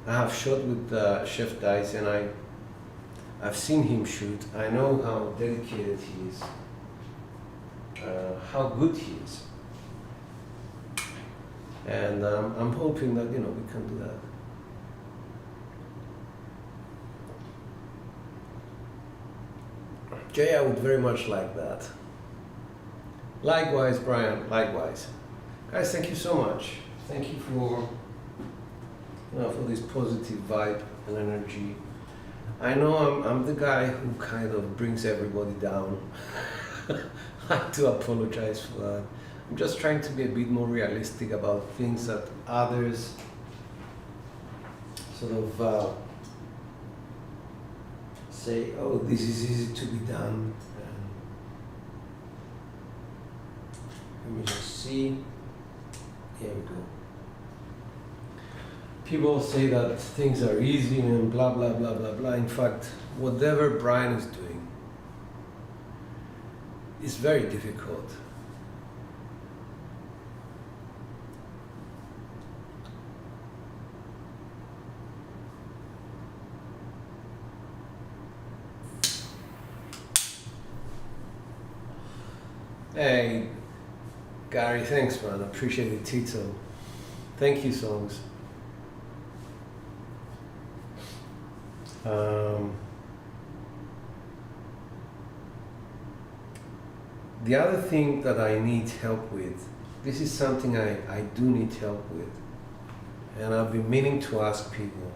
I have shot with Chef Dice, and I've seen him shoot. I know how dedicated he is, how good he is. And I'm hoping that, you know, we can do that. Jay, I would very much like that. Likewise, Brian, likewise. Guys, thank you so much. Thank you for, you know, for this positive vibe and energy. I know I'm the guy who kind of brings everybody down. I have to apologize for that. I'm just trying to be a bit more realistic about things that others sort of say, oh, this is easy to be done. Let me just see. Here we go. People say that things are easy and blah, blah, blah, blah, blah. In fact, whatever Brian is doing is very difficult. Hey, Gary, thanks, man. I appreciate it, Tito. Thank you, songs. The other thing that I need help with, this is something I do need help with, and I've been meaning to ask people,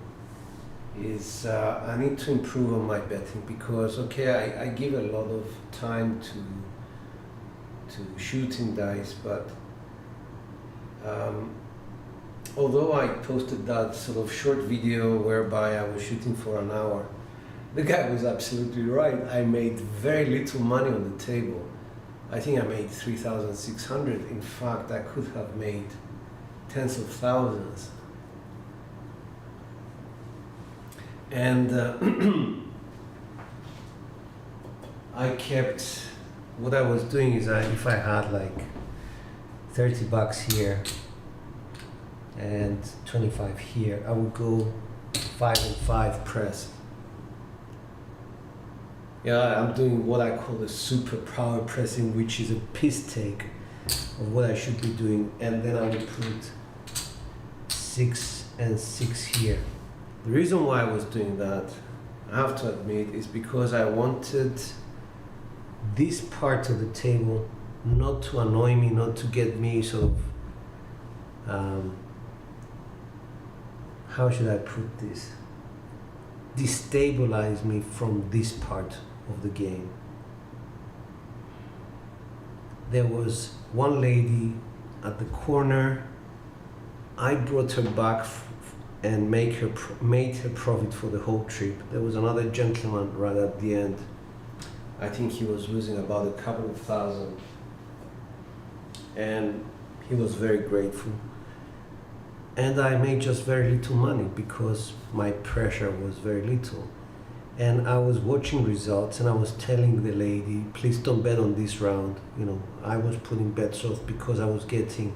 is I need to improve on my betting because, okay, I give a lot of time to shooting dice, but although I posted that sort of short video whereby I was shooting for an hour, the guy was absolutely right. I made very little money on the table. I think I made 3,600. In fact, I could have made tens of thousands. And I kept, what I was doing is if I had like 30 bucks here and 25 here, I would go 5 and 5 press. Yeah, I'm doing what I call a super power pressing, which is a piss take of what I should be doing, and then I would put 6 and 6 here. The reason why I was doing that, I have to admit, is because I wanted this part of the table not to annoy me, not to get me sort of, how should I put this? Destabilize me from this part of the game. There was one lady at the corner. I brought her back and made her profit for the whole trip. There was another gentleman right at the end. I think he was losing about a couple of thousand, and he was very grateful. And I made just very little money because my pressure was very little. And I was watching results and I was telling the lady, please don't bet on this round. You know, I was putting bets off because I was getting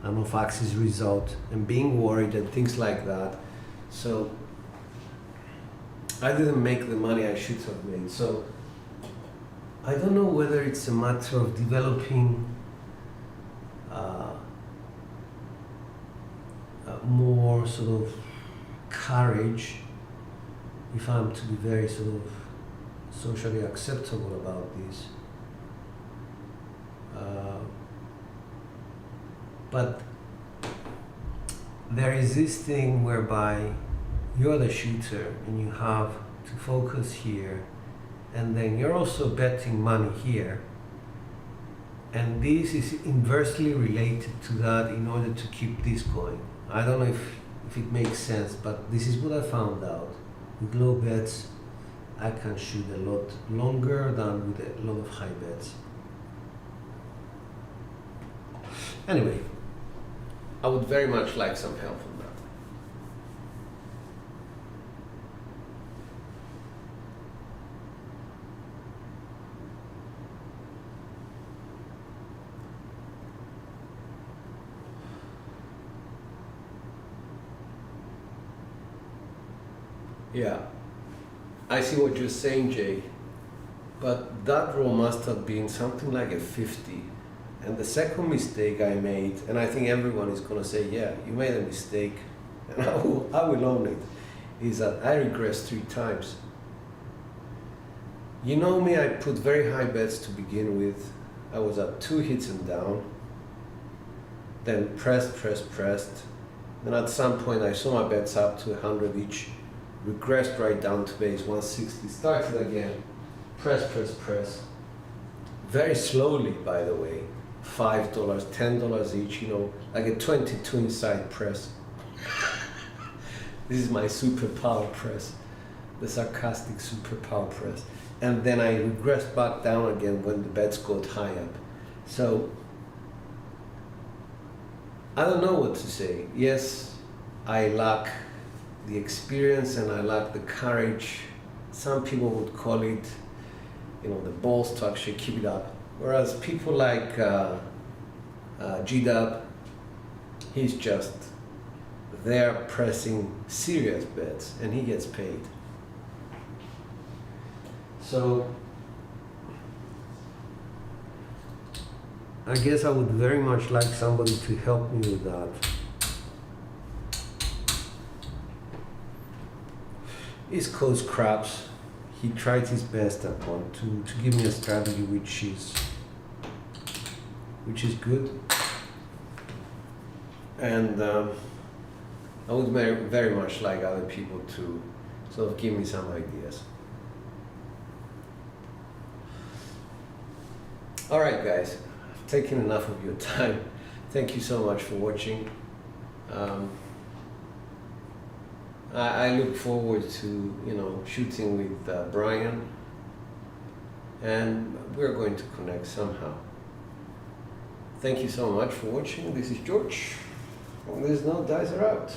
an off-axis result and being worried and things like that. So I didn't make the money I should have made. So I don't know whether it's a matter of developing more sort of courage, if I'm to be very sort of socially acceptable about this. But there is this thing whereby you're the shooter and you have to focus here, and then you're also betting money here. And this is inversely related to that in order to keep this going. I don't know if it makes sense, but this is what I found out. With low bets, I can shoot a lot longer than with a lot of high bets. Anyway, I would very much like some help on that. Yeah, I see what you're saying, Jay, but that roll must have been something like a 50. And the second mistake I made, and I think everyone is gonna say, yeah, you made a mistake, and I will own it, is that I regressed 3 times. You know me, I put very high bets to begin with. I was at 2 hits and down, then pressed. Then at some point I saw my bets up to 100 each, regressed right down to base 160, started again, press. Very slowly, by the way, $5, $10 each, you know, like a 22 inside press. This is my superpower press, the sarcastic superpower press. And then I regressed back down again when the bets got high up. So, I don't know what to say. Yes, I lack the experience and I lack the courage. Some people would call it, you know, the balls to actually keep it up. Whereas people like G-Dub, he's just there pressing serious bets and he gets paid. So I guess I would very much like somebody to help me with that. East Coast Craps, he tried his best at one to give me a strategy which is good. And I would very much like other people to sort of give me some ideas. Alright guys, I've taken enough of your time. Thank you so much for watching. I look forward to, you know, shooting with Brian, and we're going to connect somehow. Thank you so much for watching. This is George. There's no dice are out.